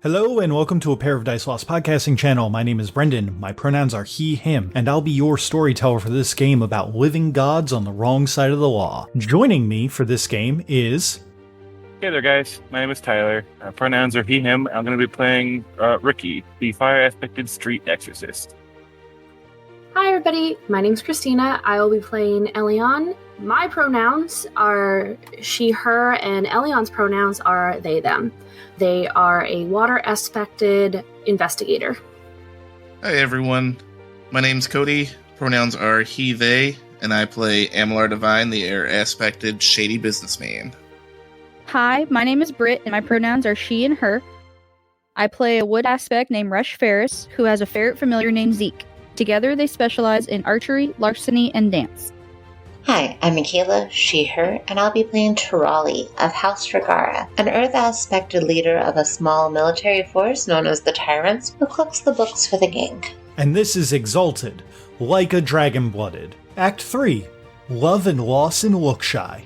Hello and welcome to A Pair of Dice Lost podcasting channel. My name is Brendan. My pronouns are he, him, and I'll be your storyteller for this game about living gods on the wrong side of the law. Joining me for this game is... Hey there, guys. My name is Tyler. Pronouns are he, him. I'm going to be playing Ricky, the fire-aspected street exorcist. Hi, everybody. My name's Christina. I will be playing Elion. My pronouns are she, her, and Elion's pronouns are they, them. They are a water-aspected investigator. Hi, everyone. My name's Cody. Pronouns are he, they, and I play Amalar Divine, the air-aspected shady businessman. Hi, my name is Britt, and my pronouns are she and her. I play a wood aspect named Rush Ferris, who has a ferret familiar named Zeke. Together, they specialize in archery, larceny, and dance. Hi, I'm Michaela, she, her, and I'll be playing Tirali of House Regara, an Earth-aspected leader of a small military force known as the Tyrants, who cooks the books for the gang. And this is Exalted, like a dragon-blooded. Act 3, Love and Loss in Lookshy.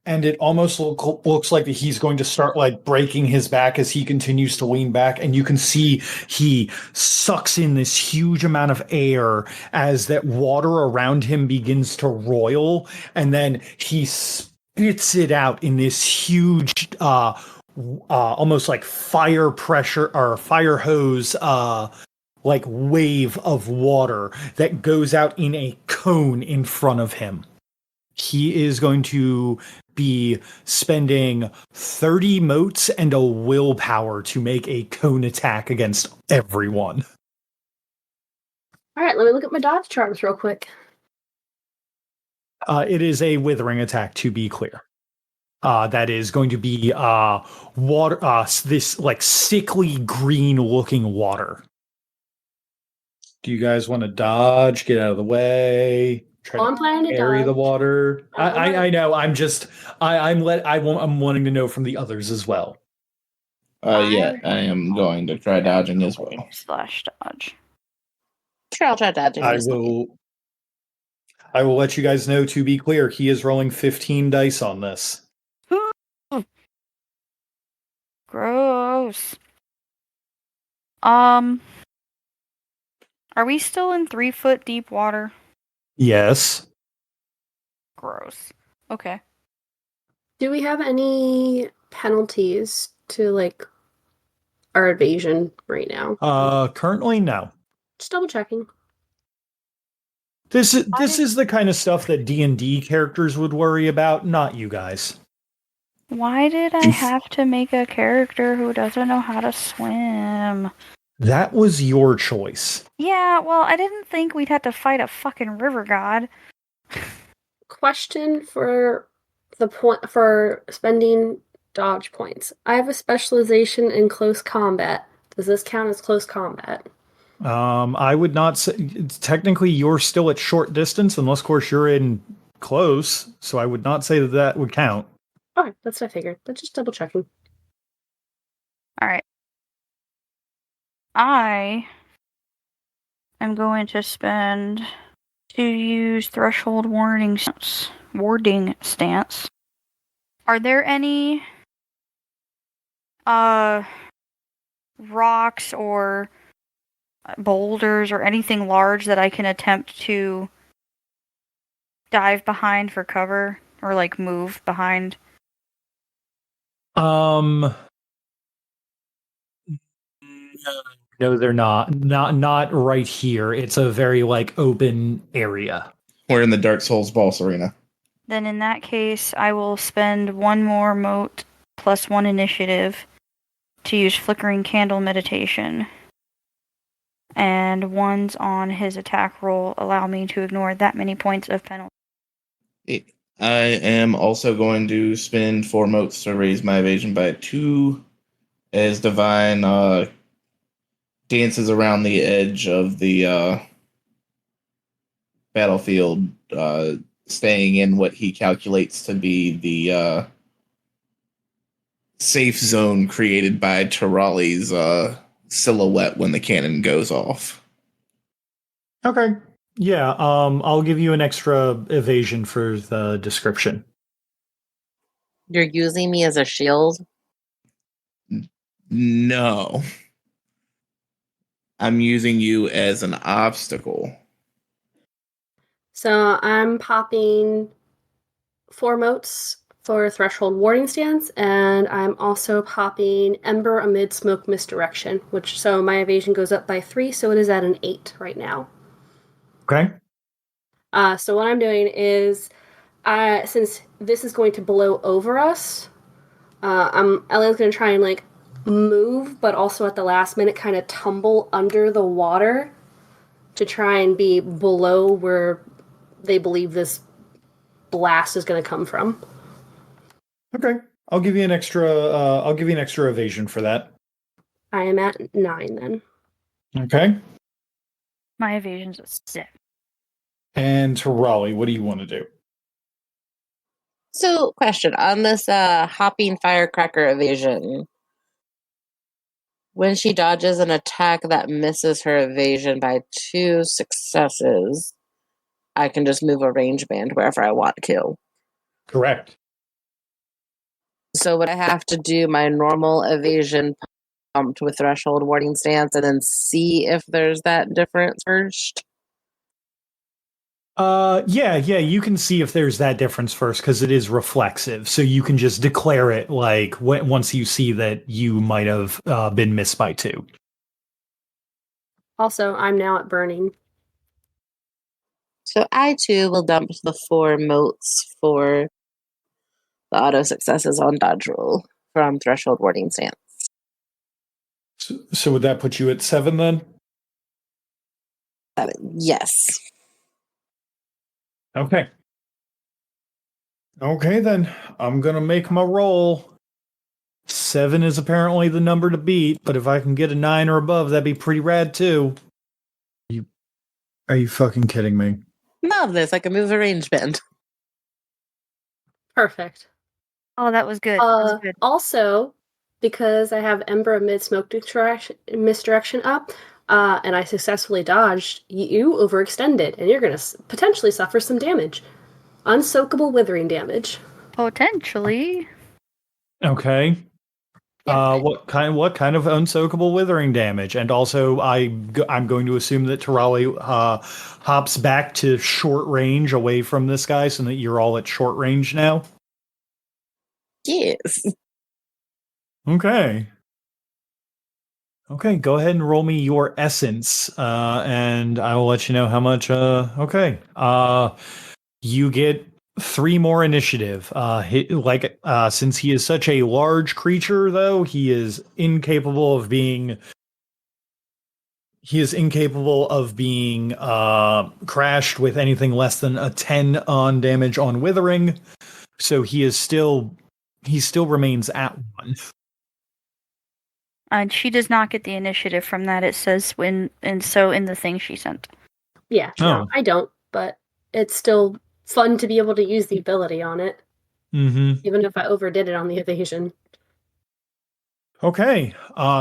And it almost looks like that he's going to start like breaking his back as he continues to lean back. And you can see he sucks in this huge amount of air as that water around him begins to roil. And then he spits it out in this huge, almost like fire pressure or fire hose, like wave of water that goes out in a cone in front of him. He is going to be spending 30 motes and a willpower to make a cone attack against everyone. All right, let me look at my dodge charms real quick. It is a withering attack, to be clear. That is going to be water. This like sickly green looking water. Do you guys want to dodge? Get out of the way. I'm planning to carry dodge. The water. I know. I'm wanting to know from the others as well. I am going to try dodging as well. Slash dodge. Sure, I'll try dodging. I will let you guys know, to be clear, he is rolling 15 dice on this. Gross. Are we still in 3-foot deep water? Yes. Gross. Okay. Do we have any penalties to like our evasion right now? Currently, no. Just double checking. This is the kind of stuff that D&D characters would worry about, not you guys. Why did I have to make a character who doesn't know how to swim? That was your choice. Yeah, well, I didn't think we'd have to fight a fucking river god. Question for the point for spending dodge points. I have a specialization in close combat. Does this count as close combat? I would not say. Technically, you're still at short distance, unless, of course, you're in close. So I would not say that would count. Okay, that's what I figured. But just double checking. All right. I am going to spend to use threshold warding stance. Are there any rocks or boulders or anything large that I can attempt to dive behind for cover or like move behind? No, they're not. Not right here. It's a very like open area. We're in the Dark Souls boss arena. Then in that case, I will spend one more mote plus 1 initiative to use flickering candle meditation. And ones on his attack roll allow me to ignore that many points of penalty. I am also going to spend 4 motes to raise my evasion by 2 as Divine dances around the edge of the battlefield, staying in what he calculates to be the safe zone created by Tirali's silhouette when the cannon goes off. Okay. Yeah, I'll give you an extra evasion for the description. You're using me as a shield? No. I'm using you as an obstacle. So I'm popping 4 motes for Threshold Warding Stance, and I'm also popping Ember Amid Smoke Misdirection, so my evasion goes up by 3, so it is at an 8 right now. Okay. So what I'm doing is, since this is going to blow over us, Elliot's going to try and move, but also at the last minute kind of tumble under the water to try and be below where they believe this blast is going to come from. Okay. I'll give you an extra evasion for that. I am at 9 then. Okay. My evasion's a 6. And to Raleigh, what do you want to do? So, question on this hopping firecracker evasion. When she dodges an attack that misses her evasion by 2 successes, I can just move a range band wherever I want to kill. Correct. So would I have to do my normal evasion pumped with Threshold Warding Stance and then see if there's that difference first? Yeah, you can see if there's that difference first because it is reflexive. So you can just declare it once you see that you might have been missed by 2. Also, I'm now at burning. So I too will dump the 4 motes for the auto successes on dodge roll from Threshold Warding Stance. So would that put you at 7 then? 7. Yes. Okay. Okay, then. I'm going to make my roll. 7 is apparently the number to beat, but if I can get a 9 or above, that'd be pretty rad too. Are you fucking kidding me? Love this. I can move a range band. Perfect. Oh, that was good. That was good. Also, because I have Ember Amid Smoke Misdirection up, and I successfully dodged, you overextended, and you're going to potentially suffer some damage. Unsoakable withering damage. Potentially. Okay. Yeah. What kind of unsoakable withering damage? And also, I'm going to assume that Tarali hops back to short range away from this guy, so that you're all at short range now. Yes. Okay. Okay, go ahead and roll me your essence, and I will let you know how much. Okay. You get 3 more initiative. Since he is such a large creature, though, he is incapable of being crashed with anything less than a 10 on damage on withering. So he still remains at 1. And she does not get the initiative from that. It says in the thing she sent. Yeah, no, I don't, but it's still fun to be able to use the ability on it. Mm-hmm. Even if I overdid it on the evasion. Okay,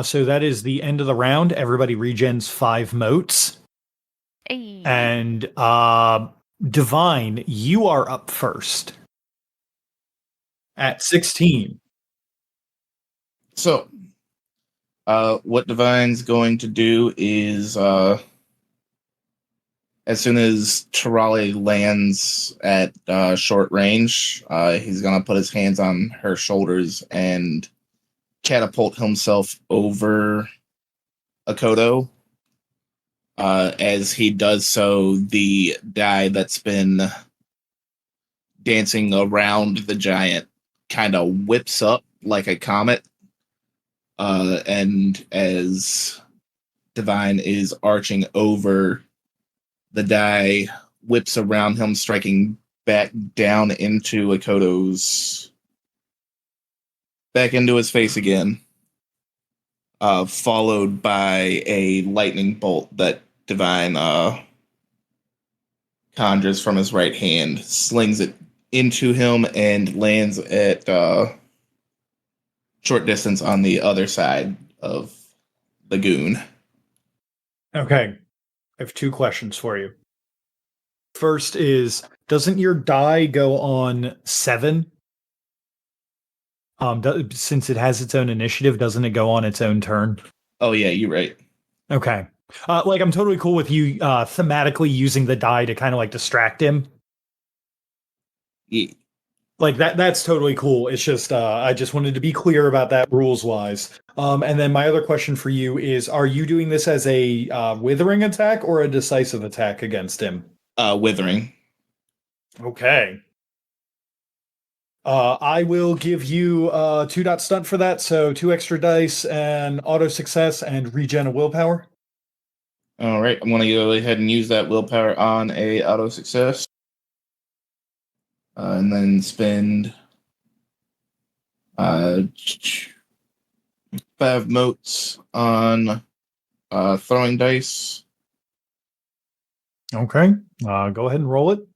so that is the end of the round. Everybody regens 5 motes. Hey. And Divine, you are up first at 16. So, what Divine's going to do is, as soon as Tarali lands at short range, he's going to put his hands on her shoulders and catapult himself over Akoto. As he does so, the die that's been dancing around the giant kind of whips up like a comet. And as Divine is arching over, the die whips around him, striking back down into Akoto's... back into his face again. Followed by a lightning bolt that Divine conjures from his right hand, slings it into him, and lands at short distance on the other side of lagoon. Okay. I have 2 questions for you. First is, doesn't your die go on 7? Since it has its own initiative, doesn't it go on its own turn? Oh yeah, you're right. Okay. Like I'm totally cool with you thematically using the die to kind of like distract him. Yeah. Like that's totally cool. It's just I just wanted to be clear about that rules wise. And then my other question for you is, are you doing this as a withering attack or a decisive attack against him? Withering. Okay. I will give you 2 stunt for that, so 2 extra dice and auto success and regen of willpower. All right, I'm going to go ahead and use that willpower on a auto success. And then spend 5 motes on throwing dice. Okay. Go ahead and roll it.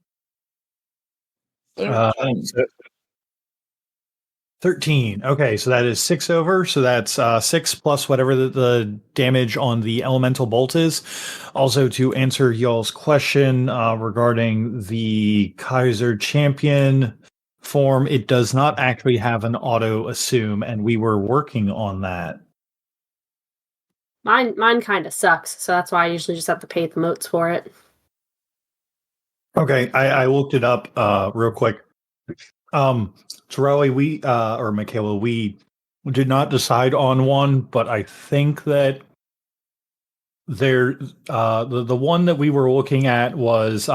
13. Okay, so that is 6 over. So that's 6 plus whatever the damage on the elemental bolt is. Also, to answer y'all's question regarding the Kaiser champion form, it does not actually have an auto assume, and we were working on that. Mine kind of sucks, so that's why I usually just have to pay the motes for it. Okay, I looked it up real quick. Torelli, or Michaela, we did not decide on one, but I think that the one that we were looking at was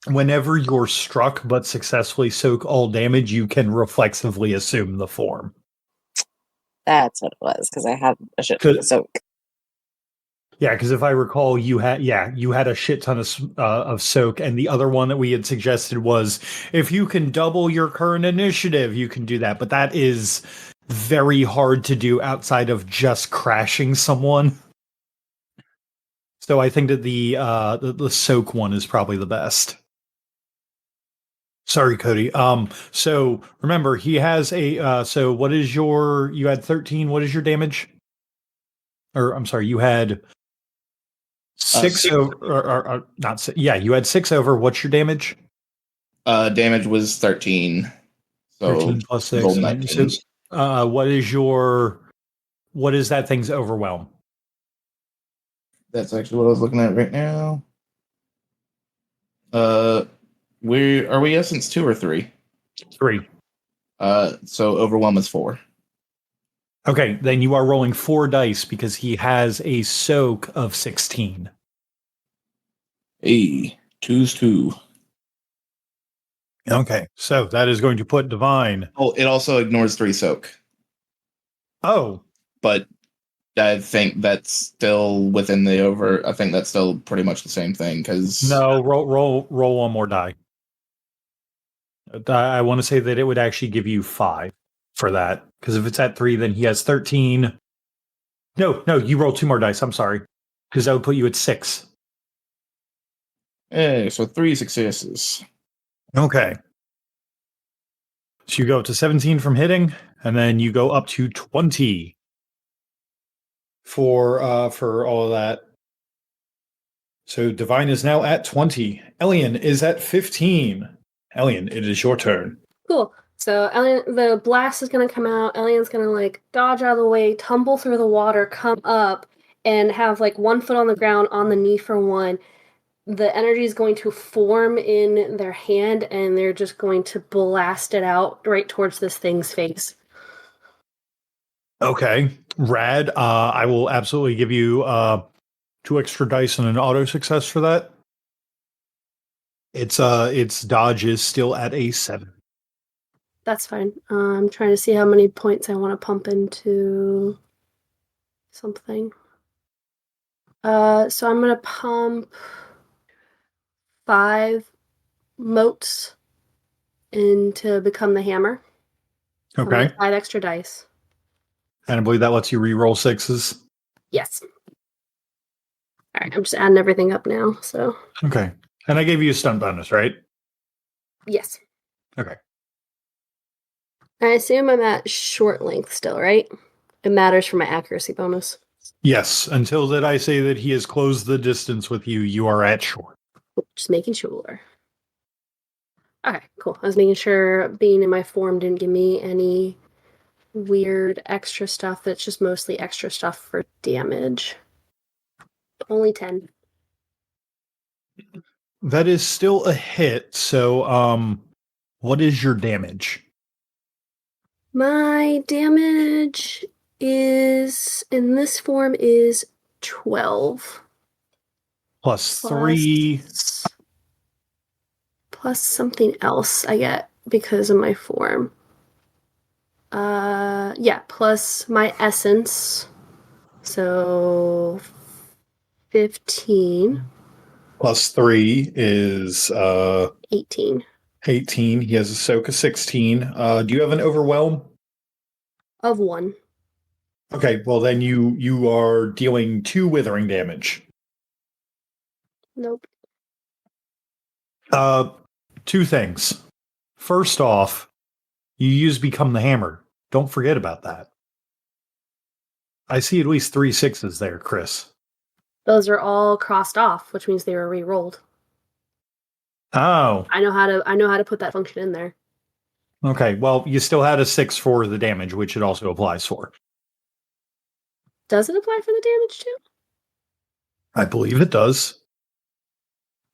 whenever you're struck but successfully soak all damage, you can reflexively assume the form. That's what it was, because I had a shit ton of soak. Yeah, because if I recall, you had a shit ton of soak, and the other one that we had suggested was if you can double your current initiative, you can do that. But that is very hard to do outside of just crashing someone. So I think that the soak one is probably the best. Sorry, Cody. So remember, he has a. So what is you had 13. What is your damage? Or I'm sorry, you had. 6 over, or not 6. Yeah, you had 6 over. What's your damage? Damage was 13. So 13 plus 6. roll 19. So, what is that thing's overwhelm? That's actually what I was looking at right now. Are we essence 2 or 3? 3. So overwhelm is 4. Okay, then you are rolling 4 dice because he has a soak of 16. Hey, 2's 2. Okay, so that is going to put Divine. Oh, it also ignores 3 soak. Oh, But I think that's still within the over. I think that's still pretty much the same thing because no, roll one more die. I want to say that it would actually give you 5 for that, because if it's at 3, then he has 13. No, you roll 2 more dice. I'm sorry, because that would put you at 6. Hey, so 3 successes. Okay. So you go up to 17 from hitting, and then you go up to 20 for all of that. So Divine is now at 20. Elian is at 15. Elian, it is your turn. Cool. So the blast is going to come out. Elian's going to like dodge out of the way, tumble through the water, come up, and have like 1 foot on the ground on the knee for one. The energy is going to form in their hand, and they're just going to blast it out right towards this thing's face. Okay, rad. I will absolutely give you 2 extra dice and an auto success for that. Its dodge is still at a 7. That's fine. I'm trying to see how many points I want to pump into something. So I'm going to pump 5 motes in to become the hammer. Okay. 5 extra dice. And I believe that lets you re-roll 6s. Yes. All right, I'm just adding everything up now, so. Okay. And I gave you a stun bonus, right? Yes. Okay. I assume I'm at short length still, right? It matters for my accuracy bonus. Yes, until that I say that he has closed the distance with you, you are at shore. Just making sure. Okay, cool. I was making sure being in my form didn't give me any weird extra stuff. That's just mostly extra stuff for damage. Only 10. That is still a hit, so what is your damage? My damage is in this form is 12. Plus 3. Plus something else I get because of my form. Yeah, plus my essence. So 15. Plus 3 is 18. 18. He has a soak of 16. Do you have an overwhelm? Of 1. Okay, well then you are dealing 2 withering damage. Nope. 2 things. First off, you use Become the Hammer. Don't forget about that. I see at least 3 6s there, Chris. Those are all crossed off, which means they were re-rolled. Oh. I know how to put that function in there. Okay, well, you still had a 6 for the damage, which it also applies for. Does it apply for the damage too? I believe it does.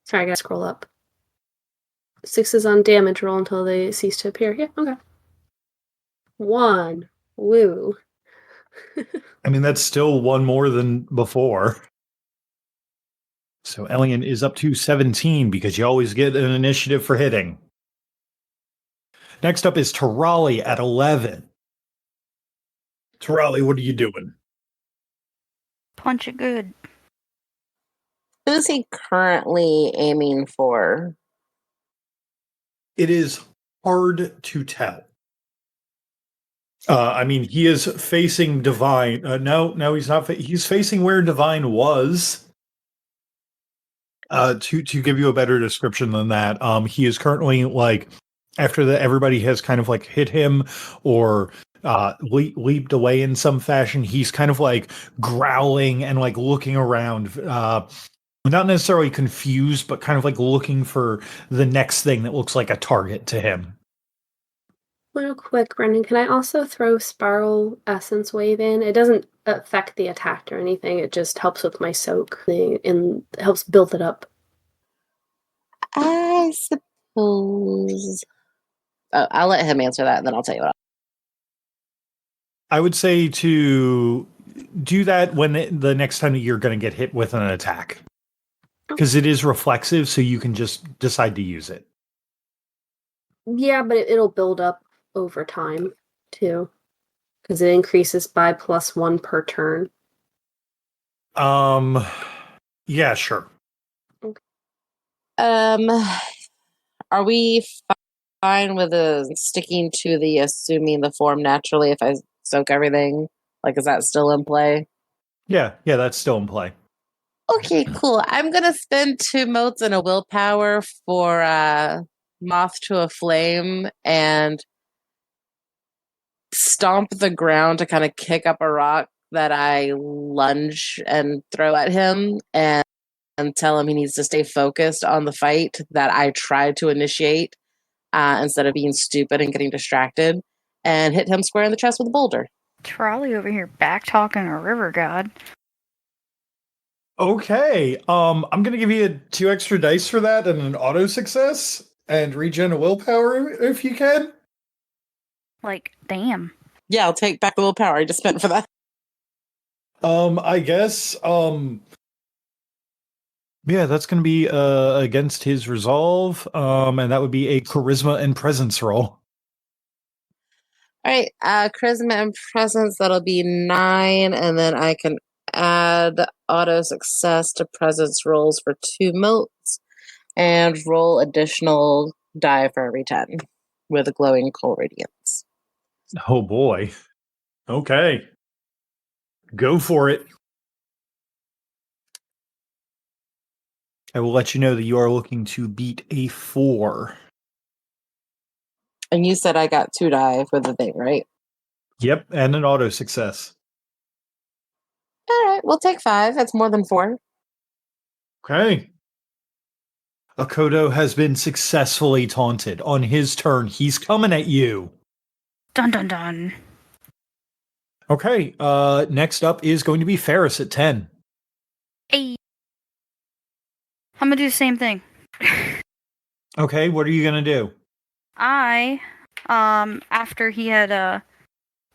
Sorry, I gotta scroll up. 6s on damage roll until they cease to appear. Yeah, okay. 1. Woo. I mean, that's still 1 more than before. So Elian is up to 17 because you always get an initiative for hitting. Next up is Tarali at 11. Tarali, what are you doing? Punch it good. Who's he currently aiming for? It is hard to tell. I mean, he is facing Divine. No, he's not. He's facing where Divine was. To give you a better description than that, he is currently like after that everybody has kind of like hit him or leaped away in some fashion. He's kind of like growling and like looking around, not necessarily confused, but kind of like looking for the next thing that looks like a target to him. Real quick, Brendan, can I also throw Spiral Essence Wave in? It doesn't affect the attack or anything. It just helps with my soak thing and helps build it up. I suppose. Oh, I'll let him answer that, and then I'll tell you what. I would say to do that when the next time that you're going to get hit with an attack. Because it is reflexive, so you can just decide to use it. Yeah, but it'll build up over time, too. Because it increases by +1 per turn. Yeah, sure. Are we fine with sticking to the assuming the form naturally if I soak everything? Like, is that still in play? Yeah, that's still in play. Okay, cool. I'm gonna spend 2 motes and a willpower for Moth to a Flame and stomp the ground to kind of kick up a rock that I lunge and throw at him and tell him he needs to stay focused on the fight that I tried to initiate instead of being stupid and getting distracted, and hit him square in the chest with a boulder. Trolley over here back talking a river god. Okay. I'm gonna give you 2 extra dice for that and an auto success and regen a willpower if you can. Like, damn. Yeah, I'll take back the willpower I just spent for that. I guess, yeah, that's gonna be against his resolve. And that would be a charisma and presence roll. All right, charisma and presence, that'll be 9, and then I can add auto success to presence rolls for 2 motes and roll additional die for every 10 with a glowing coal radiance. Oh boy. Okay. Go for it. I will let you know that you are looking to beat a 4. And you said I got 2 die for the thing, right? Yep, and an auto success. All right, we'll take 5. That's more than 4. Okay. Akodo has been successfully taunted. On his turn, he's coming at you. Dun dun dun. Okay. Next up is going to be Ferris at 10. Hey. I'm gonna do the same thing. Okay, what are you gonna do? After he had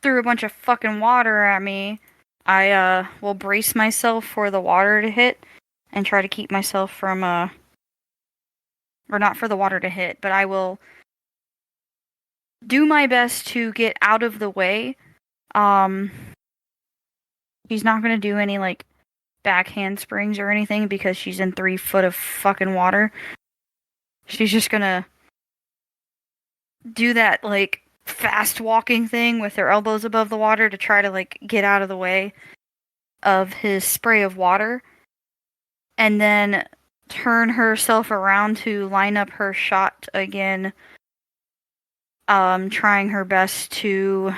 threw a bunch of fucking water at me, I will brace myself for the water to hit and try to keep myself from or not for the water to hit, but I will do my best to get out of the way. He's not gonna do any like back handsprings or anything because she's in 3 foot of fucking water. She's just gonna do that like fast walking thing with her elbows above the water to try to like get out of the way of his spray of water, and then turn herself around to line up her shot again, trying her best to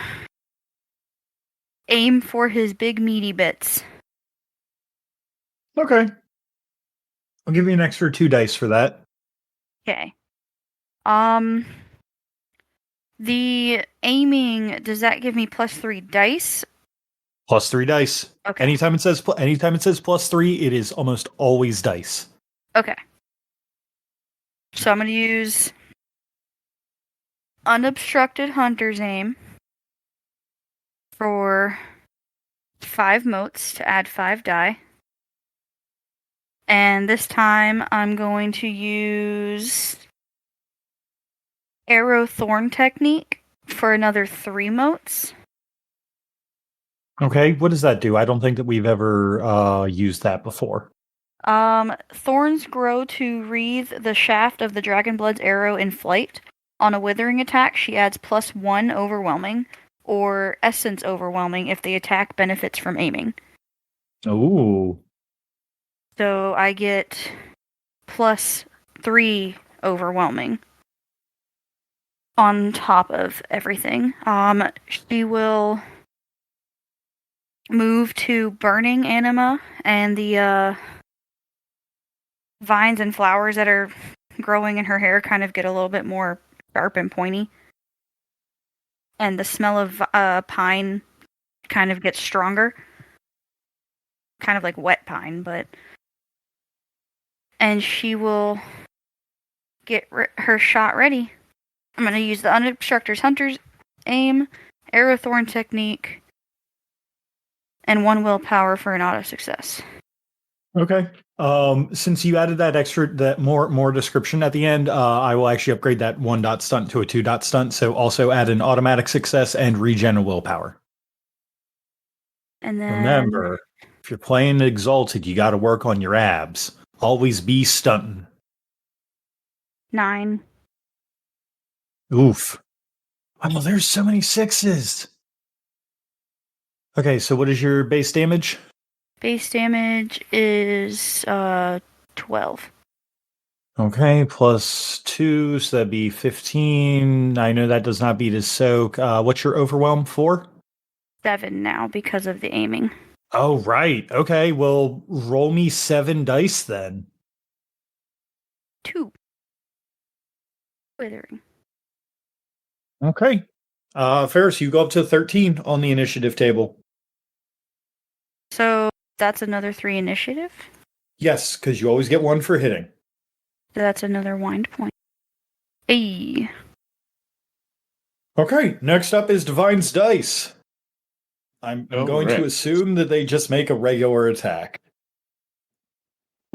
aim for his big meaty bits. Okay. I'll give you an extra 2 dice for that. Okay. The aiming, does that give me +3 dice? Plus 3 dice. Okay. Anytime it says plus 3, it is almost always dice. Okay. So I'm going to use unobstructed hunter's aim for 5 motes to add 5 die. And this time I'm going to use arrow thorn technique for another 3 motes. Okay, what does that do? I don't think that we've ever used that before. Thorns grow to wreathe the shaft of the Dragonblood's arrow in flight. On a withering attack, she adds +1 overwhelming, or essence overwhelming if the attack benefits from aiming. Ooh. So I get +3 overwhelming on top of everything. She will move to burning anima, and the vines and flowers that are growing in her hair kind of get a little bit more sharp and pointy. And the smell of pine kind of gets stronger. Kind of like wet pine, but... And she will get her shot ready. I'm going to use the unobstructed hunter's aim, arrow thorn technique, and 1 willpower for an auto success. Okay. Since you added that more description at the end, I will actually upgrade that 1 dot stunt to a 2 dot stunt. So also add an automatic success and regen of willpower. And then Remember, if you're playing Exalted, you got to work on your abs. Always be stunting. 9. Oof. Oh, there's so many 6s. Okay, so what is your base damage? Base damage is 12. Okay, +2, so that'd be 15. I know that does not beat his soak. What's your overwhelm for? 7 now because of the aiming. Oh, right. Okay, well, roll me 7 dice then. 2. Withering. Okay. Ferris, you go up to 13 on the initiative table. So that's another 3 initiative. Yes, because you always get 1 for hitting. So that's another wind point. Hey. Okay, next up is Divine's Dice. I'm going to assume that they just make a regular attack.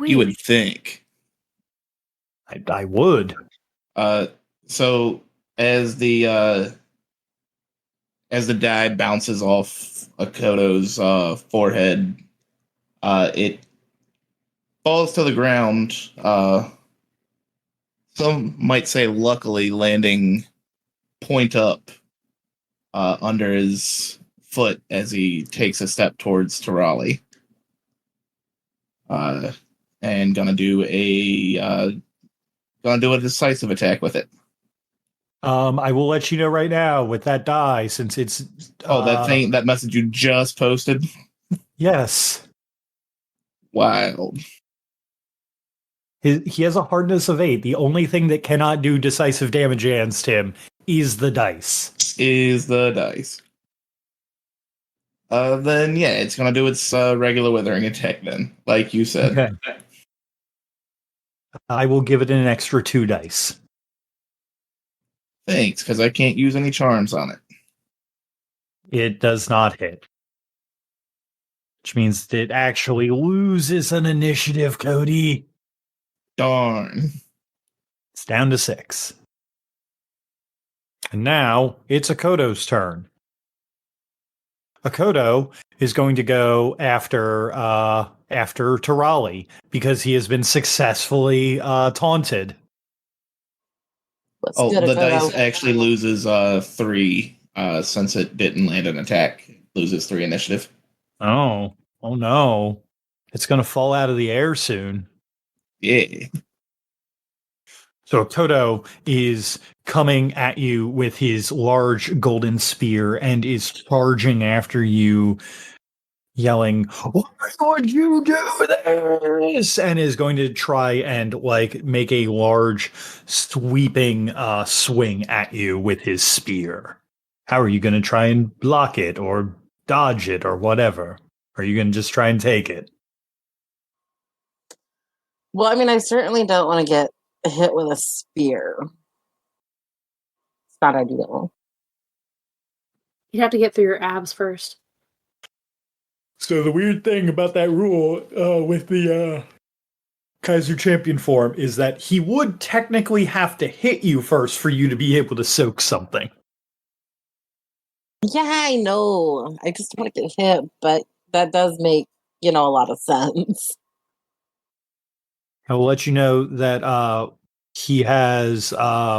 You would think. I would. So as the die bounces off Akodo's forehead, it falls to the ground. Some might say luckily landing point up under his foot as he takes a step towards Tirali. And gonna do a decisive attack with it. I will let you know right now with that die, since it's that message you just posted. Yes. Wild. He has a hardness of 8. The only thing that cannot do decisive damage against him is the dice. Is the dice. Then yeah, it's gonna do its regular withering attack then, like you said. Okay. I will give it an extra 2 dice. Thanks, because I can't use any charms on it. It does not hit. Which means it actually loses an initiative, Cody. Darn. It's down to 6. And now it's Akoto's turn. Akoto is going to go after Tarali because he has been successfully taunted. What's Oh, good, the Akoto? dice actually loses 3 since it didn't land an attack. It loses 3 initiative. Oh no. It's going to fall out of the air soon. Yeah. So Akoto is coming at you with his large golden spear and is charging after you, yelling, "Why would you do this?" And is going to try and like make a large sweeping swing at you with his spear. How are you going to try and block it or dodge it or whatever? Or are you going to just try and take it? Well, I mean, I certainly don't want to get hit with a spear. It's not ideal. You'd have to get through your abs first. So the weird thing about that rule with the Kaiser Champion form is that he would technically have to hit you first for you to be able to soak something. Yeah, I know. I just want to get hit, but that does make, a lot of sense. I will let you know that he has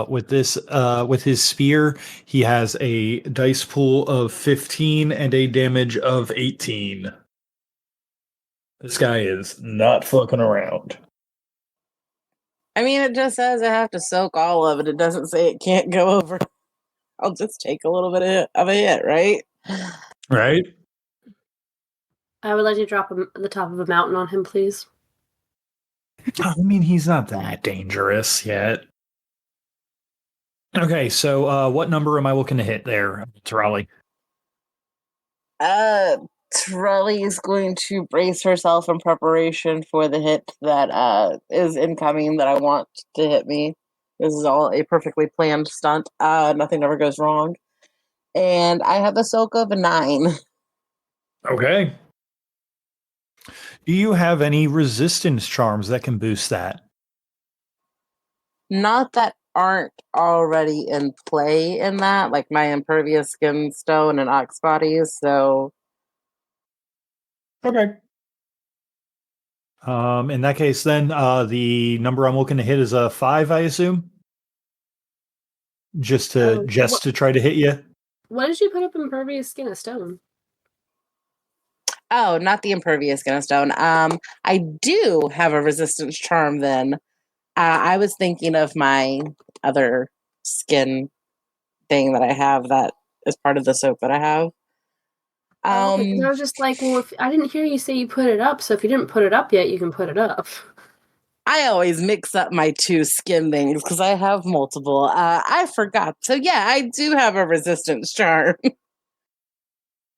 with his spear, he has a dice pool of 15 and a damage of 18. This guy is not fucking around. I mean, it just says I have to soak all of it. It doesn't say it can't go over. I'll just take a little bit of a hit, right? Right? I would like to drop him at the top of a mountain on him, please. I mean, he's not that dangerous yet. Okay, so what number am I looking to hit there, Tarali? Trelly is going to brace herself in preparation for the hit that is incoming that I want to hit me. This is all a perfectly planned stunt. Nothing ever goes wrong. And I have a soak of a 9. Okay. Do you have any resistance charms that can boost that? Not that aren't already in play in that, like my impervious skin stone and ox bodies, so Okay. In that case, then the number I'm looking to hit is a 5, I assume. Just to try to hit you. What did you put up impervious skin of stone? Oh, not the impervious skin of stone. I do have a resistance charm then. I was thinking of my other skin thing that I have that is part of the soap that I have. Okay, 'cause I was just like, well, if I didn't hear you say you put it up, so if you didn't put it up yet, you can put it up. I always mix up my 2 skin things because I have multiple. I forgot. So yeah, I do have a resistance charm.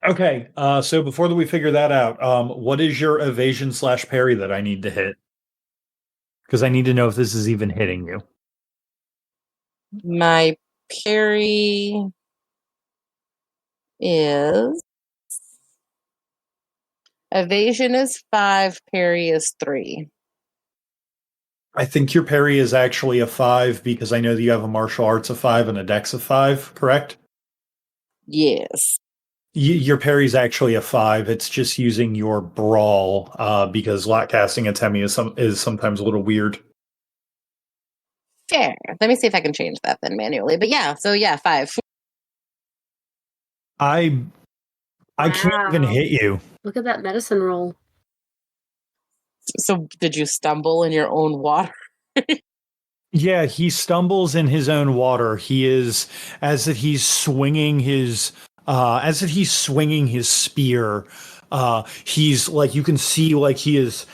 Okay. So before we figure that out, what is your evasion/parry that I need to hit? Because I need to know if this is even hitting you. My parry is evasion is 5, parry is 3. I think your parry is actually a 5 because I know that you have a martial arts of 5 and a dex of 5, correct? Yes. Your parry's actually a 5. It's just using your brawl because lot casting at Temi is sometimes a little weird. Fair. Let me see if I can change that then manually. But yeah, so yeah, 5. I can't even Wow. hit you. Look at that medicine roll. So did you stumble in your own water? Yeah, he stumbles in his own water. He is as if he's swinging his spear. He's like, you can see like he is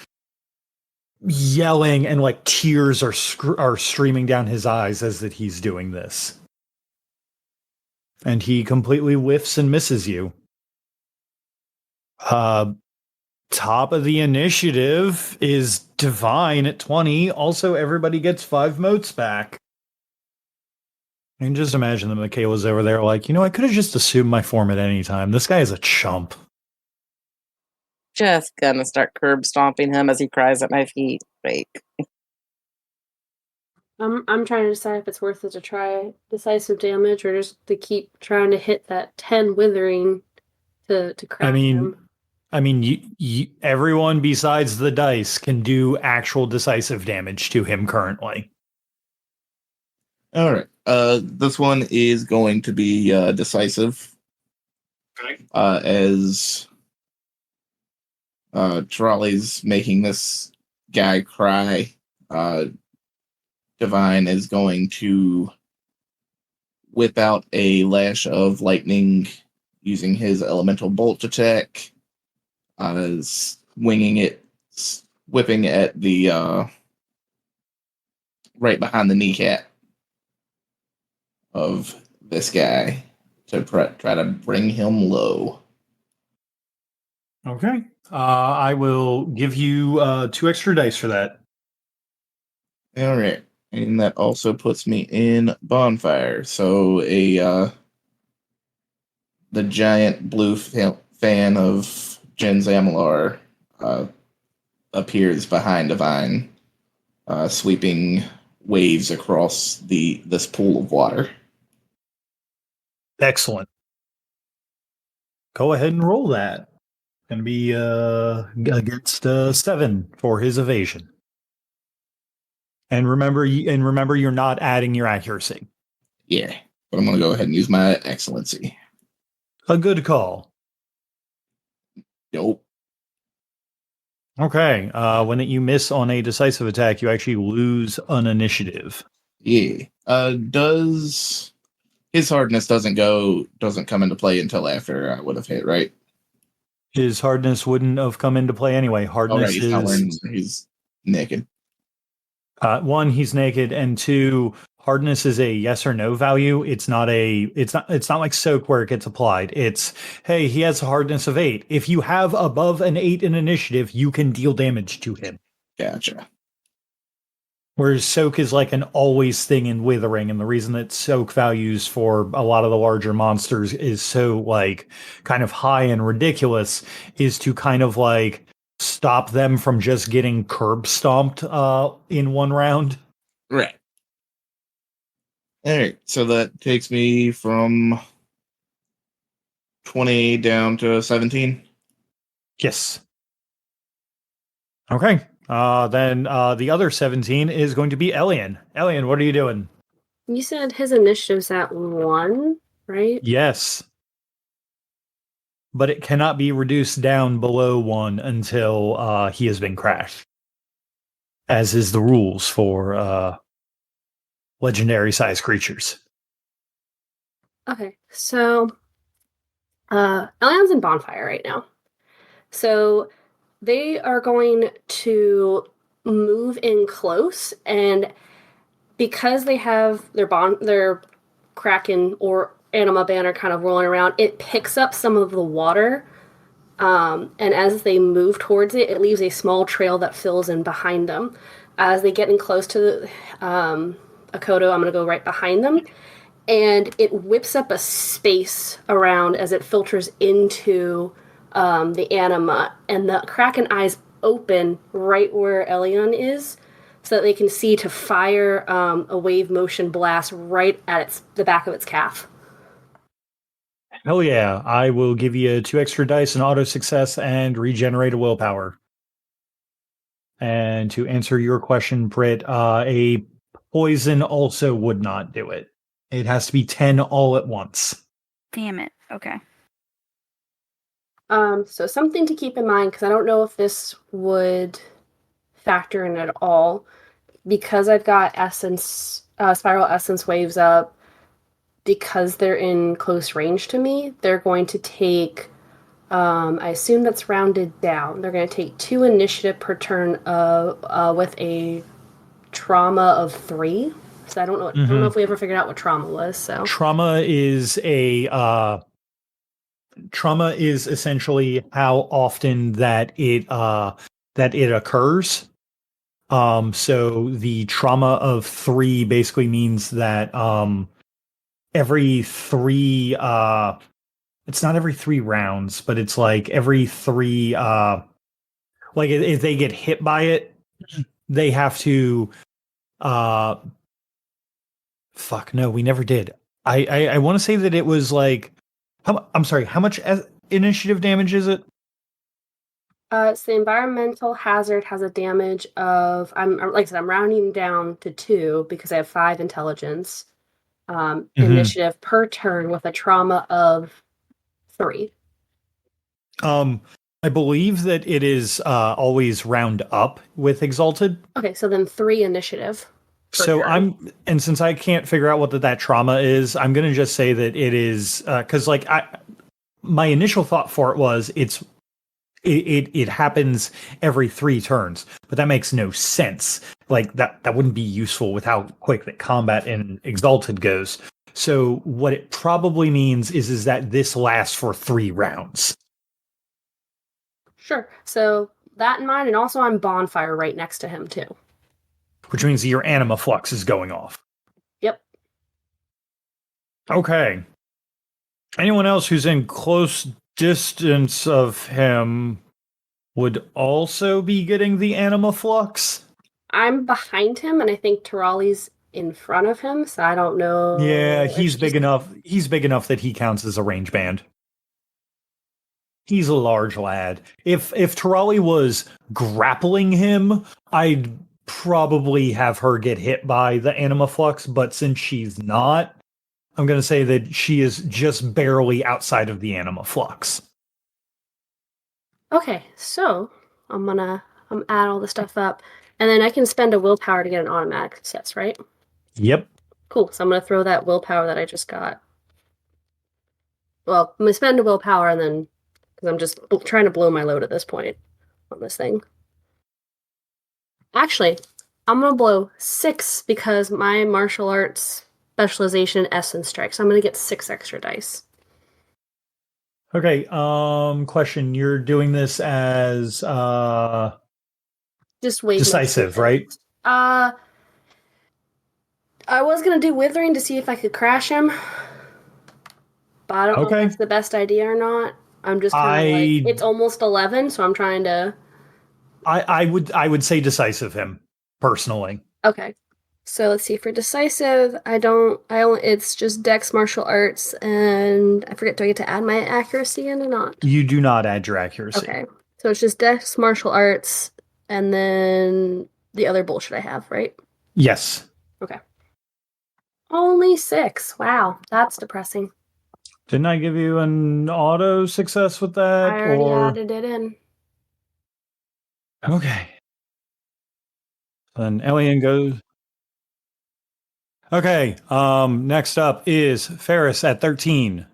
yelling and like tears are streaming down his eyes as that he's doing this. And he completely whiffs and misses you. Top of the initiative is Divine at 20. Also, everybody gets 5 motes back. And just imagine that Michaela's over there like, I could have just assumed my form at any time. This guy is a chump. Just gonna start curb stomping him as he cries at my feet. Like, I'm trying to decide if it's worth it to try decisive damage or just to keep trying to hit that 10 withering to crack him. Everyone besides the dice can do actual decisive damage to him currently. All right. This one is going to be decisive. Okay. As Trolley's making this guy cry, Divine is going to whip out a lash of lightning using his elemental bolt attack. Swinging it, whipping at the right behind the kneecap of this guy to try to bring him low. Okay. I will give you 2 extra dice for that. All right. And that also puts me in bonfire. So the giant blue fan of Jen Zamalar appears behind Divine, sweeping waves across this pool of water. Excellent. Go ahead and roll that. Going to be against 7 for his evasion. And remember, you're not adding your accuracy. Yeah, but I'm going to go ahead and use my excellency. A good call. Nope. Okay. When you miss on a decisive attack, you actually lose an initiative. Yeah. Does his hardness doesn't come into play until after I would have hit, right? His hardness wouldn't have come into play anyway. Hardness he's not wearing, he's naked. 1, he's naked, and 2, hardness is a yes or no value. It's not like soak where it gets applied. It's, hey, he has a hardness of 8. If you have above an 8 in initiative, you can deal damage to him. Gotcha. Whereas soak is like an always thing in withering, and the reason that soak values for a lot of the larger monsters is so like kind of high and ridiculous is to kind of like stop them from just getting curb stomped in one round. Right. All right. So that takes me from 20 down to 17. Yes. Okay. Then the other 17 is going to be Elian. Elian, what are you doing? You said his initiative's at 1, right? Yes. But it cannot be reduced down below 1 until he has been crashed. As is the rules for legendary size creatures. Okay, so Elian's in bonfire right now. So they are going to move in close, and because they have their Kraken or Anima banner kind of rolling around, it picks up some of the water, and as they move towards it, it leaves a small trail that fills in behind them. As they get in close to the Akodo, I'm going to go right behind them, and it whips up a space around as it filters into the Anima, and the Kraken eyes open right where Elion is, so that they can see to fire a wave motion blast right at the back of its calf. Hell yeah. I will give you 2 extra dice and auto success and regenerate a willpower. And to answer your question, Britt, a poison also would not do it. It has to be 10 all at once. Damn it. Okay. So something to keep in mind, because I don't know if this would factor in at all, because I've got spiral essence waves up, because they're in close range to me, they're going to take I assume that's rounded down. They're going to take 2 initiative per turn with a trauma of 3. So I don't know. I don't know if we ever figured out what trauma was. So Trauma is essentially how often that it occurs. So the trauma of 3 basically means that every 3 it's not every 3 rounds, but it's like every 3 like if they get hit by it, they have to fuck no, we never did. I want to say that it was like I'm sorry, how much initiative damage is it? it's the environmental hazard has a damage of like I said, I'm rounding down to 2 because I have 5 intelligence. Initiative per turn with a trauma of 3. I believe that it is always round up with Exalted. Okay, so then 3 initiative. So turn. and since I can't figure out what that trauma is, I'm gonna just say that it is because like my initial thought for it was it happens every 3 turns, but that makes no sense. Like that wouldn't be useful with how quick that combat in Exalted goes. So what it probably means is that this lasts for 3 rounds. Sure. So that in mind, and also I'm bonfire right next to him too. Which means that your anima flux is going off. Yep. Okay. Anyone else who's in close distance of him would also be getting the anima flux? I'm behind him, and I think Tarali's in front of him, so I don't know. Yeah, he's big enough. He's big enough that he counts as a range band. He's a large lad. If Tarali was grappling him, I'd probably have her get hit by the anima flux, but since she's not, I'm going to say that she is just barely outside of the anima flux. Okay, so I'm add all the stuff up, and then I can spend a willpower to get an automatic success, right? Yep. Cool. So I'm gonna throw that willpower that I just got. Well, I'm gonna spend a willpower, and then because I'm just trying to blow my load at this point on this thing. Actually, I'm gonna blow 6 because my martial arts specialization essence strike. So I'm gonna get 6 extra dice. Okay, question. You're doing this as Just wait. decisive, right? I was gonna do withering to see if I could crash him, but I don't know if that's the best idea or not. I'm just kind of like it's almost 11, so I'm trying to. I would say decisive him personally. Okay, so let's see. For decisive, it's just Dex martial arts, and I forget. Do I get to add my accuracy in or not? You do not add your accuracy. Okay, so it's just Dex martial arts, and then the other bullshit I have, right? Yes. Okay. Only 6. Wow, that's depressing. Didn't I give you an auto success with that? I already added it in. Okay. Then Elian goes. Okay. Next up is Ferris at 13.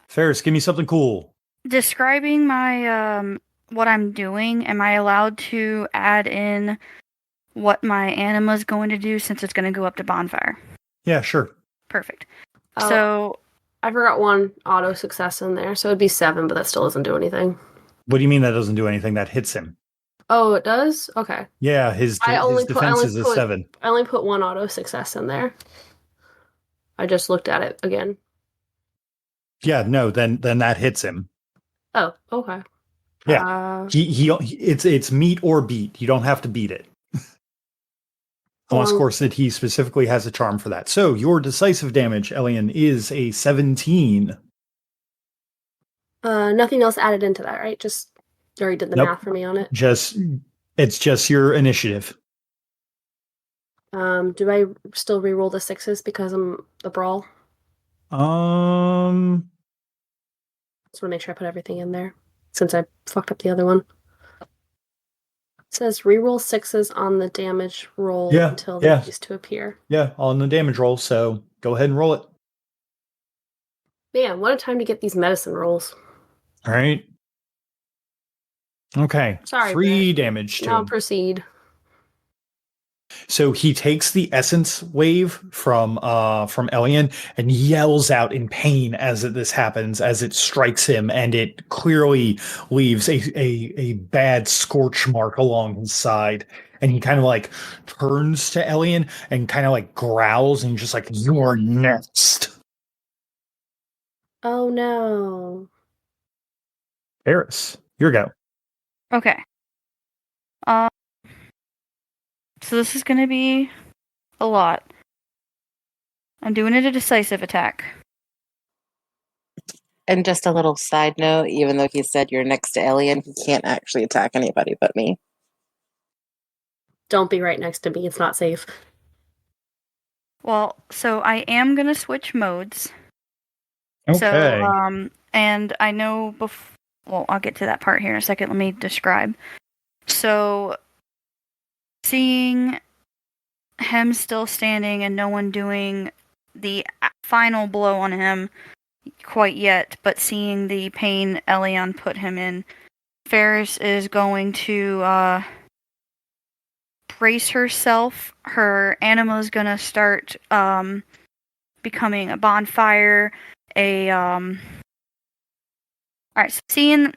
Ferris, give me something cool. Describing my what I'm doing, am I allowed to add in what my anima is going to do since it's going to go up to bonfire? Yeah, sure. Perfect. Oh, so I forgot one auto success in there, so it'd be 7, but that still doesn't do anything. What do you mean that doesn't do anything? That hits him. Oh, it does? Okay. Yeah, his defense is a 7. I only put 1 auto success in there. I just looked at it again. Yeah, no, then that hits him. Oh, okay. Yeah. It's meet or beat. You don't have to beat it. Unless, of course, that he specifically has a charm for that. So your decisive damage, Elian, is a 17. Nothing else added into that, right? Just already did the math for me on it. It's just your initiative. Do I still reroll the 6s because I'm the brawl? Just want to make sure I put everything in there since I fucked up the other one. It says reroll 6s on the damage roll until they cease to appear. Yeah, on the damage roll. So go ahead and roll it. Man, what a time to get these medicine rolls. All right. Okay. Sorry, 3 damage to Now him. proceed. So he takes the essence wave from Elian and yells out in pain as this happens, as it strikes him, and it clearly leaves a bad scorch mark along his side. And he kind of like turns to Elian and kind of like growls and just like, "You're next." Oh no. Eris, your go. Okay. Um. So this is gonna be a lot. I'm doing it a decisive attack. And just a little side note, even though he said you're next to Alien, he can't actually attack anybody but me. Don't be right next to me. It's not safe. Well, so I am gonna switch modes. Okay. So, and I know well, I'll get to that part here in a second. Let me describe. So, seeing him still standing and no one doing the final blow on him quite yet, but seeing the pain Elion put him in, Ferris is going to brace herself. Her anima is gonna start becoming a bonfire. Alright, so seeing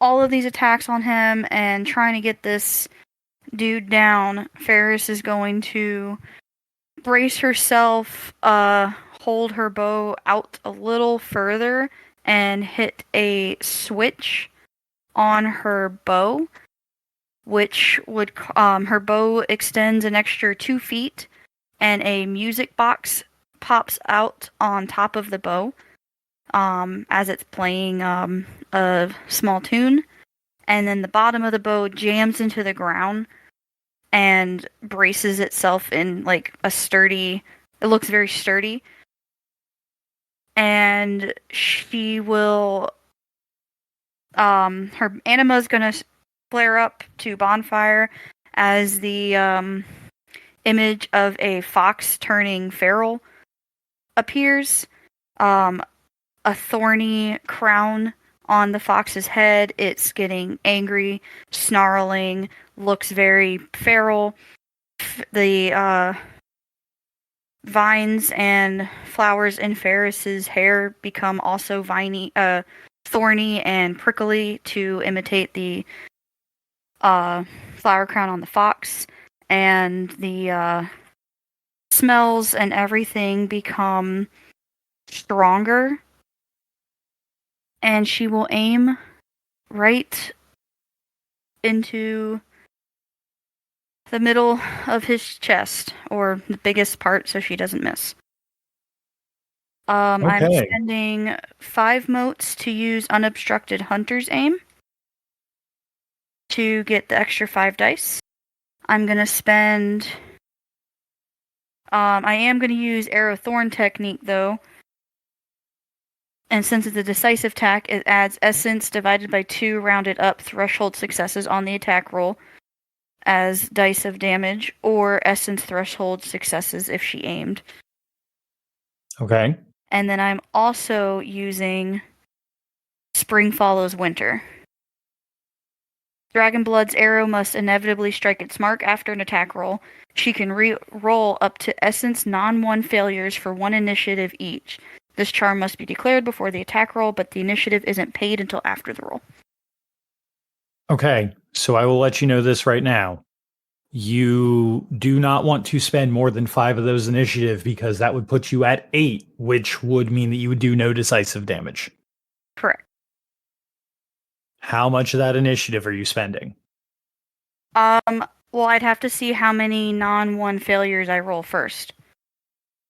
all of these attacks on him and trying to get this dude down, Ferris is going to brace herself, hold her bow out a little further, and hit a switch on her bow, which would, her bow extends an extra 2 feet, and a music box pops out on top of the bow, as it's playing, a small tune, and then the bottom of the bow jams into the ground and braces itself in like a sturdy, it looks very sturdy, and she will, her anima is gonna flare up to bonfire as the image of a fox turning feral appears. A thorny crown on the fox's head. It's getting angry, snarling, looks very feral. The vines and flowers in Ferris's hair become also thorny and prickly to imitate the flower crown on the fox. And the smells and everything become stronger. And she will aim right into the middle of his chest, or the biggest part, so she doesn't miss. I'm Okay. spending 5 motes to use unobstructed hunter's aim to get the extra 5 dice. I'm gonna spend. I am gonna use arrow thorn technique though. And since it's a decisive attack, it adds essence divided by 2 rounded up threshold successes on the attack roll as dice of damage, or essence threshold successes if she aimed. Okay. And then I'm also using Spring Follows Winter. Dragonblood's arrow must inevitably strike its mark after an attack roll. She can re-roll up to essence non-1 failures for 1 initiative each. This charm must be declared before the attack roll, but the initiative isn't paid until after the roll. Okay, so I will let you know this right now. You do not want to spend more than 5 of those initiative because that would put you at 8, which would mean that you would do no decisive damage. Correct. How much of that initiative are you spending? Well, I'd have to see how many non-1 failures I roll first.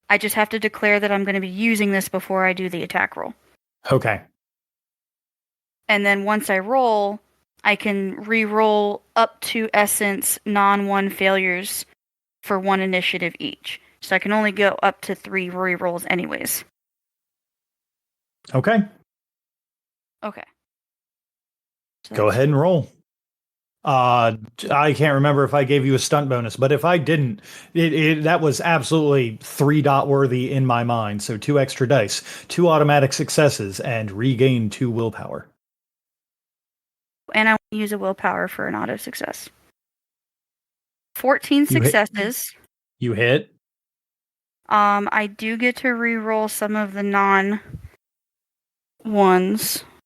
I just have to declare that I'm going to be using this before I do the attack roll. Okay. And then once I roll, I can re-roll up to essence non-1 failures for 1 initiative each. So I can only go up to 3 re-rolls anyways. Okay. Okay. So Go ahead and roll. I can't remember if I gave you a stunt bonus, but if I didn't, that was absolutely 3-dot worthy in my mind. So 2 extra dice, 2 automatic successes, and regain 2 willpower. And I want to use a willpower for an auto success. 14 You hit- successes. You hit. I do get to re-roll some of the non-ones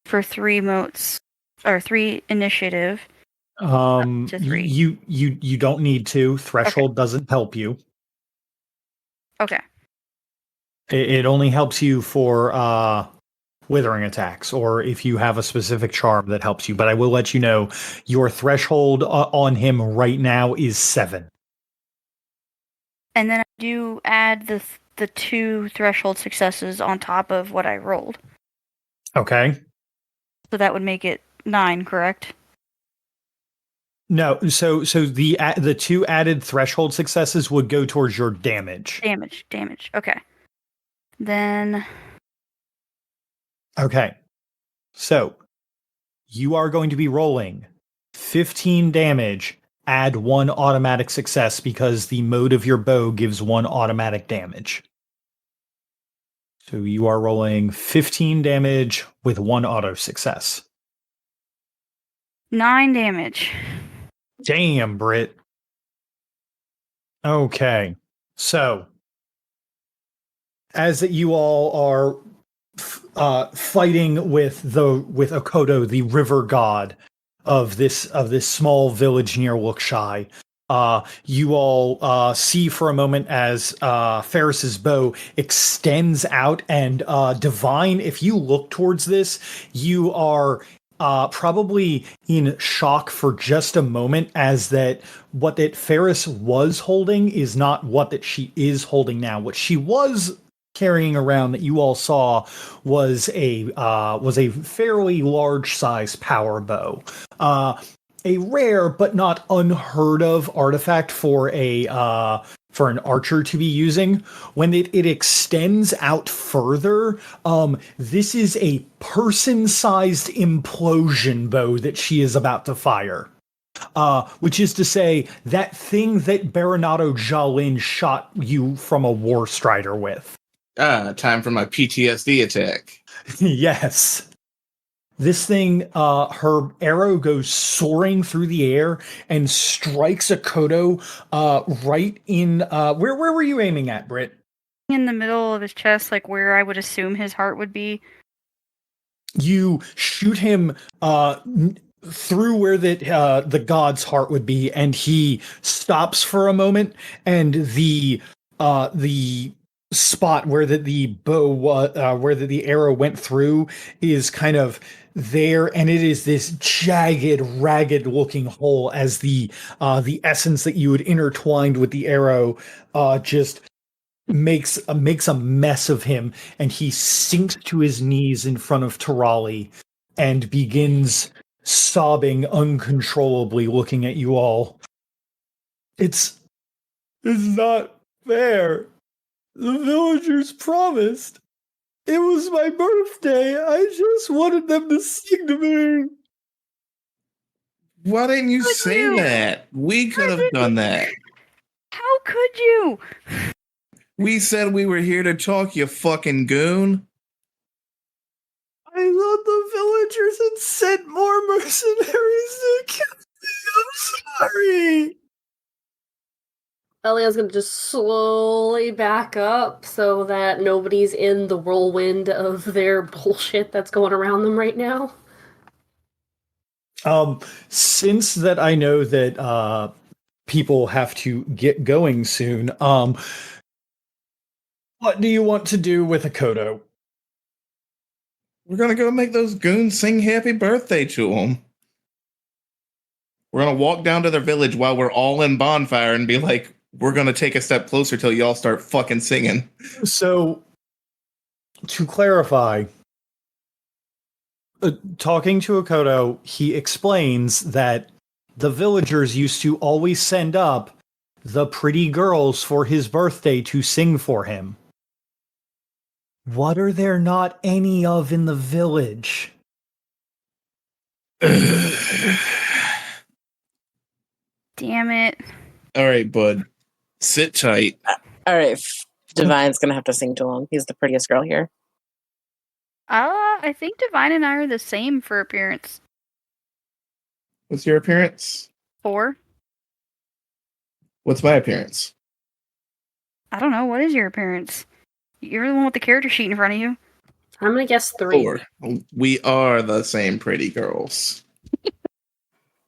for 3 motes, or 3 initiative. To 3. You don't need to. Threshold doesn't help you. Okay. It only helps you for withering attacks, or if you have a specific charm that helps you. But I will let you know your threshold on him right now is 7. And then I do add the 2 threshold successes on top of what I rolled. Okay. So that would make it 9, correct? No, so the 2 added threshold successes would go towards your damage. Damage. Okay. Then Okay. So you are going to be rolling 15 damage, add 1 automatic success because the mode of your bow gives 1 automatic damage. So you are rolling 15 damage with 1 auto success. 9 damage. Damn, Britt. Okay. So, as you all are fighting with Okoto, the river god of this small village near Lookshy, you all see for a moment as Ferris's bow extends out, and Divine, if you look towards this, you are probably in shock for just a moment, as that what that Ferris was holding is not what that she is holding now. What she was carrying around that you all saw was a fairly large size power bow. A rare but not unheard of artifact for an archer to be using. When it extends out further, this is a person-sized implosion bow that she is about to fire. Which is to say, that thing that Baronato Jalin shot you from a War Strider with. Time for my PTSD attack. Yes. This thing, her arrow goes soaring through the air and strikes Akoto right in where were you aiming at, Britt? In the middle of his chest, like where I would assume his heart would be. You shoot him through where the god's heart would be, and he stops for a moment, and the spot where the bow where the arrow went through is kind of there, and it is this jagged, ragged looking hole as the essence that you had intertwined with the arrow just makes a mess of him, and he sinks to his knees in front of Tarali and begins sobbing uncontrollably, looking at you all. It's not fair. The villagers promised. It was my birthday. I just wanted them to sing to me. Why didn't you say you? that? We could have done that. How could you? We said we were here to talk, you fucking goon. I thought the villagers had sent more mercenaries to kill me. I'm sorry. Elia's gonna just slowly back up so that nobody's in the whirlwind of their bullshit that's going around them right now. Since that I know that people have to get going soon, what do you want to do with Akoto? We're gonna go make those goons sing happy birthday to him. We're gonna walk down to their village while we're all in bonfire and be like, we're gonna take a step closer till y'all start fucking singing. So, to clarify, talking to Akoto, he explains that the villagers used to always send up the pretty girls for his birthday to sing for him. What are there not any of in the village? Damn it. All right, bud. Sit tight. All right, Divine's gonna have to sing to him. He's the prettiest girl here. I think Divine and I are the same for appearance. What's your appearance? 4. What's my appearance? I don't know. What is your appearance? You're the one with the character sheet in front of you. I'm gonna guess 3. 4. We are the same pretty girls.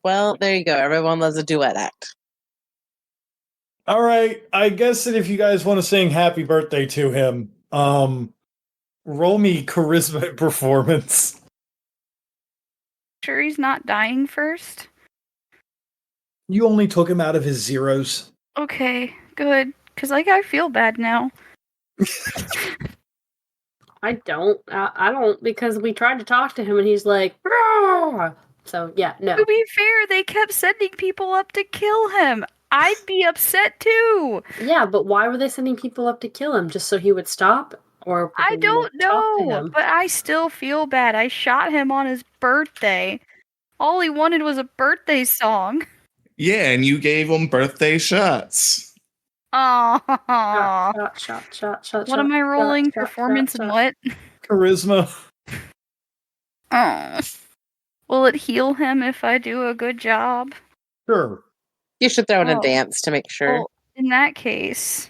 Well, there you go. Everyone loves a duet act. All right. I guess that if you guys want to sing happy birthday to him, roll me charisma performance. Sure he's not dying first? You only took him out of his zeros. Okay, good. Because, I feel bad now. I don't because we tried to talk to him and he's like, "Rah!" So yeah, no. To be fair, they kept sending people up to kill him. I'd be upset too. Yeah, but why were they sending people up to kill him? Just so he would stop? Or I because they don't would talk to know, him? but I still feel bad. I shot him on his birthday. All he wanted was a birthday song. Yeah, and you gave them birthday shots. Aww. Shot. What am I rolling? Performance and what? Charisma. Oh. Will it heal him if I do a good job? Sure. You should throw in a Oh. dance to make sure. Well, in that case,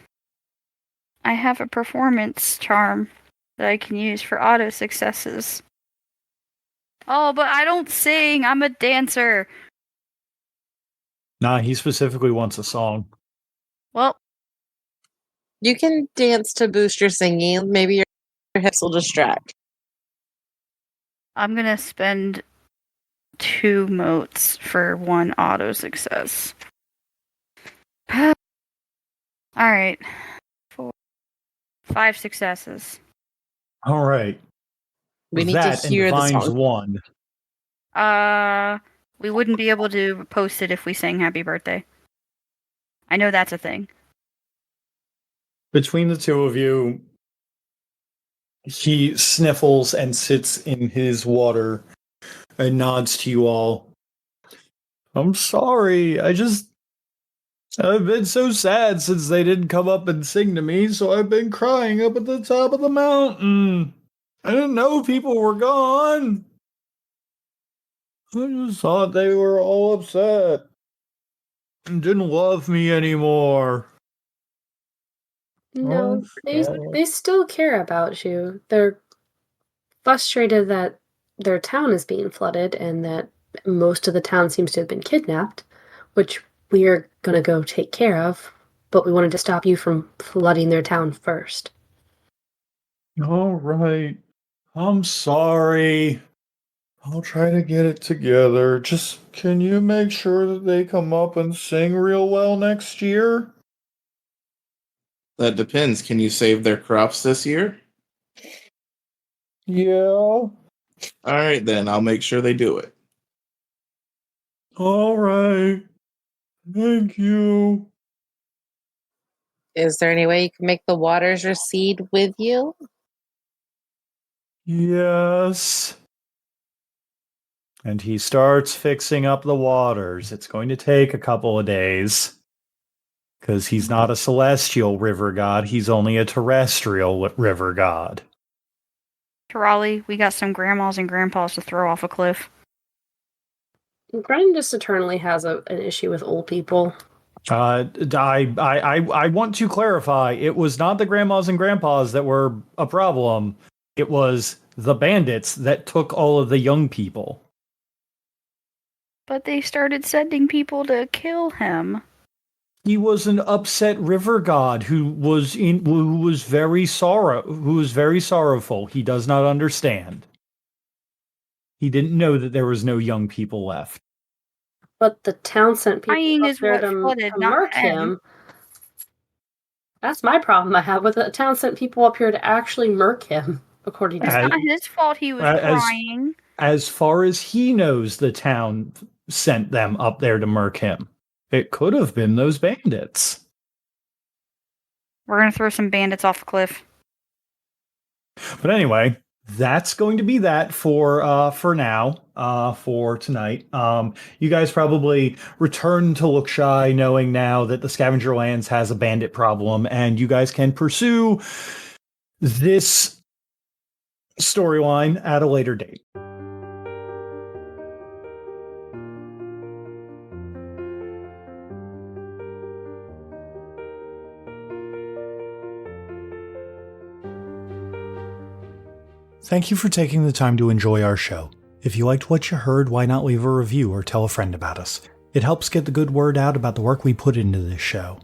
I have a performance charm that I can use for auto successes. Oh, but I don't sing. I'm a dancer. Nah, he specifically wants a song. Well, You can dance to boost your singing. Maybe your hips will distract. I'm gonna spend 2 motes for 1 auto success. Alright. 4, 5 successes. All right. We need that to hear and the Divine's song. 1. We wouldn't be able to post it if we sang happy birthday. I know that's a thing. Between the two of you, he sniffles and sits in his water and nods to you all. I'm sorry. I've been so sad since they didn't come up and sing to me, so I've been crying up at the top of the mountain. I didn't know people were gone. I just thought they were all upset and didn't love me anymore. No, Oh, they still care about you. They're frustrated that their town is being flooded and that most of the town seems to have been kidnapped, which we are going to go take care of, but we wanted to stop you from flooding their town first. all right. I'm sorry. I'll try to get it together. Just can you make sure that they come up and sing real well next year? That depends. Can you save their crops this year? Yeah. All right, then. I'll make sure they do it. All right. Thank you. Is there any way you can make the waters recede with you? Yes. And he starts fixing up the waters. It's going to take a couple of days. Because he's not a celestial river god, he's only a terrestrial river god. Raleigh, we got some grandmas and grandpas to throw off a cliff. Brennan just eternally has an issue with old people. I want to clarify, it was not the grandmas and grandpas that were a problem. It was the bandits that took all of the young people. But they started sending people to kill him. He was an upset river god who was very sorrowful. He does not understand. He didn't know that there was no young people left. But the town sent people Dying up is there what to flooded, not murk him. him. That's my problem I have with it. The town sent people up here to actually murk him, according to It's not his fault he was crying. As far as he knows, the town sent them up there to murk him. It could have been those bandits. We're gonna throw some bandits off the cliff. But anyway, that's going to be that for now, for tonight. You guys probably return to Lookshy knowing now that the Scavenger Lands has a bandit problem, and you guys can pursue this storyline at a later date. Thank you for taking the time to enjoy our show. If you liked what you heard, why not leave a review or tell a friend about us? It helps get the good word out about the work we put into this show.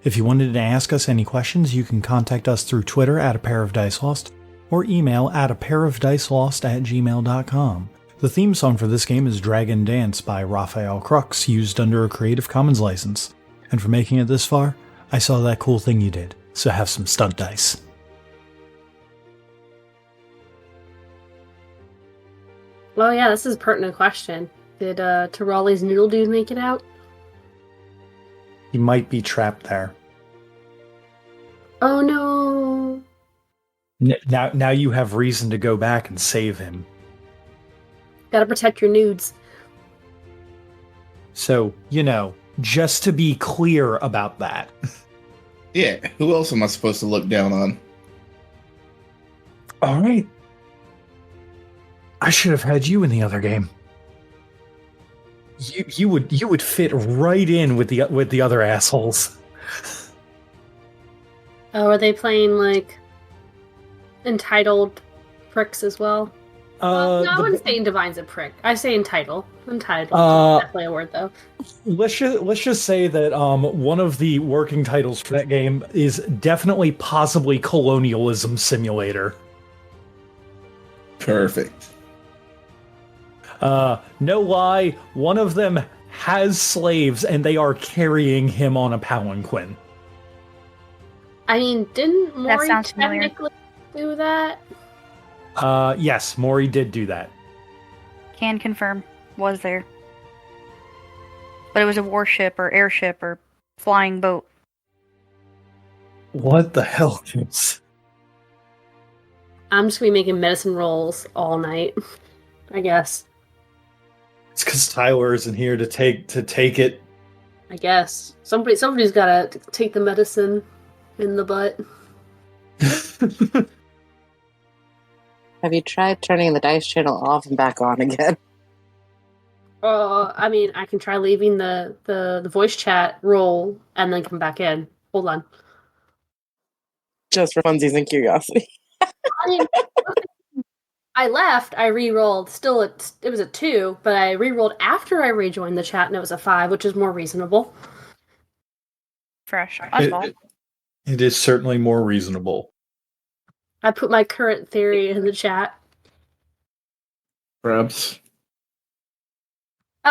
If you wanted to ask us any questions, you can contact us through Twitter at apairofdicelost or email at apairofdicelost@gmail.com. The theme song for this game is Dragon Dance by Raphael Crux, used under a Creative Commons license. And for making it this far, I saw that cool thing you did, so have some stunt dice. Well, yeah, this is a pertinent question. Did Tirali's noodle dude make it out? He might be trapped there. Oh no! Now you have reason to go back and save him. Gotta protect your nudes. So, just to be clear about that. Yeah, who else am I supposed to look down on? All right. I should have had you in the other game. You would fit right in with the other assholes. Oh, are they playing like entitled pricks as well? No, I wouldn't say Divine's a prick. I say entitled. Entitled. Definitely a word though. Let's just say that one of the working titles for that game is definitely possibly Colonialism Simulator. Perfect. No lie, one of them has slaves and they are carrying him on a palanquin. I mean, didn't Maury sounds familiar. technically do that? Yes, Maury did do that. Can confirm. Was there. But it was a warship or airship or flying boat. What the hell, kids? I'm just gonna be making medicine rolls all night, I guess. It's because Tyler isn't here to take it. I guess somebody's gotta take the medicine in the butt. Have you tried turning the dice channel off and back on again? I mean, I can try leaving the voice chat roll and then come back in. Hold on. Just for funsies and curiosity. I mean, I left. I re-rolled. Still, it was a 2, but I re-rolled after I rejoined the chat, and it was a 5, which is more reasonable. Fresh. That's all. It is certainly more reasonable. I put my current theory in the chat. Grubs.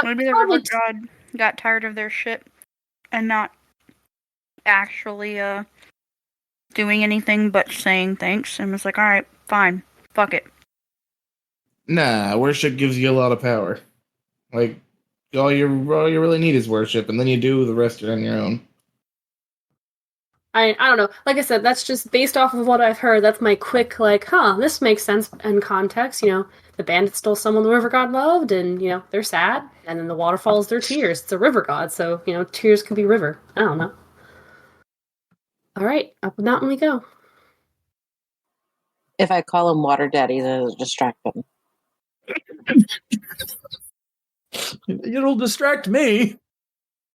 Maybe the probably river god got tired of their shit and not actually doing anything but saying thanks and was like, alright, fine. Fuck it. Nah, worship gives you a lot of power. Like, all you really need is worship, and then you do the rest on your own. I don't know. Like I said, that's just based off of what I've heard. That's my quick, this makes sense in context. The bandit stole someone the river god loved, and, they're sad. And then the waterfall is their tears. It's a river god, so, tears could be river. I don't know. All right, up and out and we go. If I call him Water Daddy, then it'll distract him. It'll distract me.